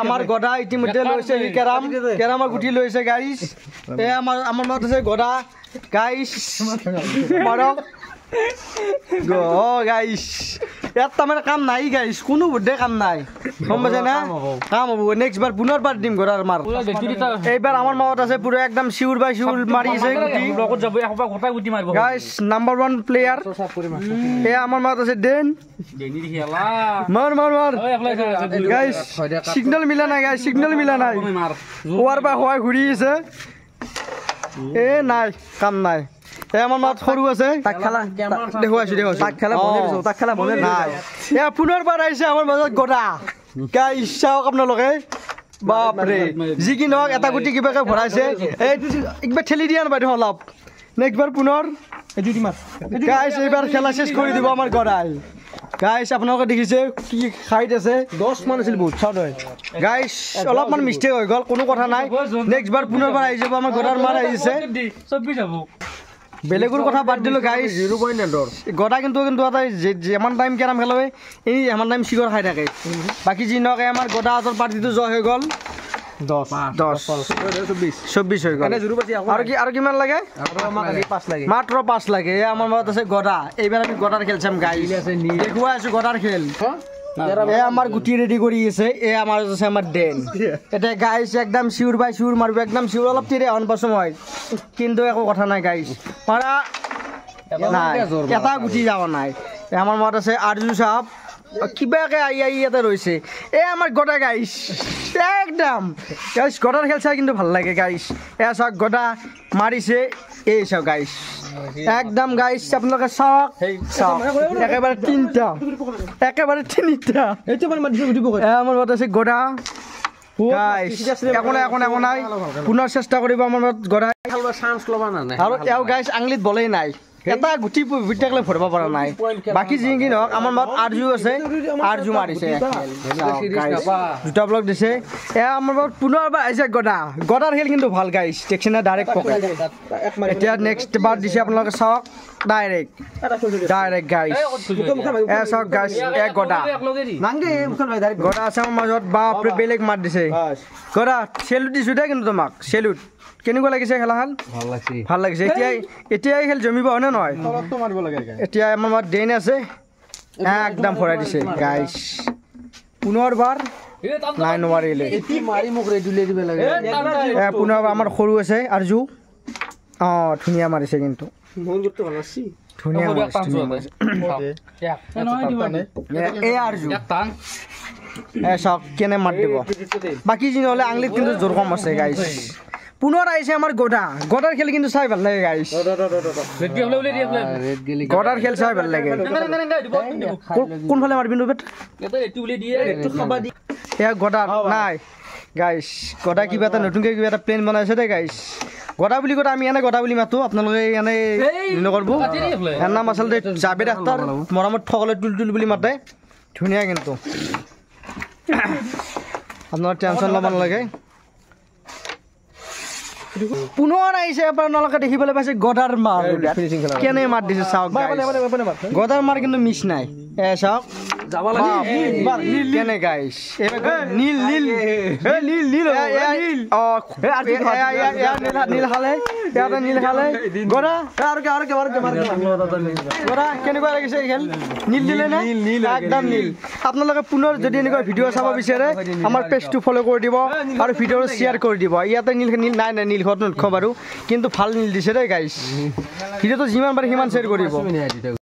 আমাৰ গড়া ইতিমধ্যে লৈছে কেৰামৰ গুটি লৈছে গাইস এ আমাৰ মাত আছে গড়া গাইস মাৰক গাইস এটা মানে কাম নাই গাইস কোনো বুদ্ধে কাম নাই গম পাইছে না কাম হব নেক্সট বার পুনৰবাৰ দিম গড়াৰ মাৰ এইবাৰ আমাৰ মাত আছে পুৰো একদম শিউৰ বাই শিউৰ মাৰিছে গুটি লগত যাব একবা গোটা গুটি মাৰিব গাইস নাম্বাৰ 1 প্লেয়াৰ এ আমাৰ মাত আছে দেন দেনি খেলা মার গাইস সিগন্যাল মিলা নাই গাইস সিগন্যাল মিলা নাই ওয়ার বা হয় ঘুরি আছে এ নাই কাম নাই এ আমার মাত সরু আছে তাক খেলা দেখো তাক খেলা মনে নাই এ পুনৰবাৰ আইছে আমাৰ মাজত গড়া গাইস চাওক আপোনালোকে বাপ ৰে যি কি নহক এটা গুটি কিবাকে ভৰাইছে এই একবাৰ ঠেলি দিয়া না বাইদেউ অলপ নেক্সট বাৰ পুনৰ এজুটি মাছ গাইস এইবাৰ খেলা শেষ কৰি দিব আমাৰ গড়াই গাইস আপোনালোকে দেখিছে কি হাইট আছে 10 মান আছিল বহুত চাউড হয় গাইস অলপমান মিস্টেক হৈ গল কোনো কথা নাই নেক্সট বাৰ পুনৰবাৰ আই যাব আমাৰ গড়াৰ মাৰ আইছে 24 যাব বেলেগুৰ কথা বাদ দিলো গাইস 0.9 গড়া কিন্তু এটা যেমান টাইম কেৰাম খেলে এই এমান টাইম সিগৰ খাই থাকে বাকি যি নক আমাৰ গড়া আজৰ পাৰ্টিটো জয় হৈ গল 24 হৈ গল আৰু কিমান লাগে মাত্ৰ 5 লাগে আমাৰ মত আছে গড়া এইবাৰ আমি গড়াৰ খেল চাম গাইস দেখুৱা আছো গড়াৰ খেল এ আমার গুটি রেডি করি আছে এ আমার আছে আমার দেন এটা গাইস একদম শিউর বাই শিউর মারবে একদম শিউর অলপ তিরে অন পাসম হয় কিন্তু একো কথা নাই গাইস মারা নাই এটা গুটি যাব নাই আমার মত আছে আরজু সাহেব কিবাকে ইয়াতে রয়েছে এ আমার গড়া গাইস একদম গাইস গড়ার খেল চাই কিন্তু ভাল লাগে গাইস এ সব গড়া মারিছে এই সব গাইস একদম গাইস আপনাদের সব একেবারে তিনটা এইটা মানে মাটি গুটি পকয় আমার মত আছে গড়া গাইস এখন নাই পুনৰ চেষ্টা কৰিব আমাৰ মত গড়া খেলবা চান্স লবা না আৰু এও গাইস আংলিত বলেই নাই এটা গুটি ভিটাকলে ভরব পারা নাই বাকি জিঙ্গি নক আমার মত আরজু আছে আরজু মারিছে দুটা ব্লক দিছে এ আমার মত পুনৰবাৰ আইছে গড়াৰ খেল কিন্তু ভাল গাইস টেকশনা ডাইরেক্ট পকে এটা নেক্সট বার দিছে আপোনালোকে চাওক ডাইরেক্ট গাইস এ চাওক গাইস এ গড়া নাংগে মুখন ভাই ডাইরেক্ট গড়া আছে আমার মাজত বাপ ৰে বেলেগ মাৰ দিছে গড়া সেলুট দিছো দে কিন্তু তোমাক সেলুট কেনেকুৱা লাগিছে খেলাখন ভাল লাগিছে এতিয়াই খেল জমিব হয়নে নহয় এতিয়া আমাৰ মাত দেন আছে একদম ভৰাই দিছে গাইস পুনৰবাৰ নাই নোৱাৰিলে পুনৰবাৰ আমাৰ সৰু আছে আৰজু ধুনীয়া মাৰিছে কিন্তু ধুনীয়া এ আৰজু এ চাওক কেনে মাত দিব বাকী যি নহ'লে আংলিত কিন্তু জোৰ কম আছে গাইস পুনৰ আইছে আমাৰ গড়াৰ খেল কিন্তু চাই ভাল লাগে গাইস গড়াৰ খেল চাই ভাল লাগে কোনফালে মাৰবিন বেট এয়া গড়াৰ নাই গাইস গড়া কিবা এটা নতুনকৈ কিবা এটা প্লেন বনাইছে দে গাইস গড়া বুলি কথা আমি এনে গড়া বুলি মাতো আপোনালোকে এনে নকৰব এৰ নাম আচলতে জাবেদ আখতাৰ মৰমত ঠকলে টুলটুল বুলি মাতে ধুনীয়া কিন্তু আপোনাৰ টেনচন ল'ব নালাগে পুনৰ আইছে আপোনালোকে দেখিবলৈ পাইছে গড়াৰ মাৰ কেনে মাৰ দিছে চাওক গড়াৰ মাৰ কিন্তু মিছ নাই এ চাওক কেনে গাইস নীল খালে গড়া কেনেকুৱা লাগিছে খেল নীল দিলে না একদম নীল আপোনালোকে পুনৰ যদি এনেকুৱা ভিডিঅ' চাব বিচাৰে আমাৰ পেজটো ফলো কৰি দিব আৰু ভিডিঅ'টো শ্বেয়াৰ কৰি দিব ইয়াতে নীল নাই নীল ঘৰত নথব বাৰু কিন্তু ভাল নীল দিছে দেই গাইস ভিডিঅ'টো যিমান পাৰে সিমান শ্বেয়াৰ কৰিব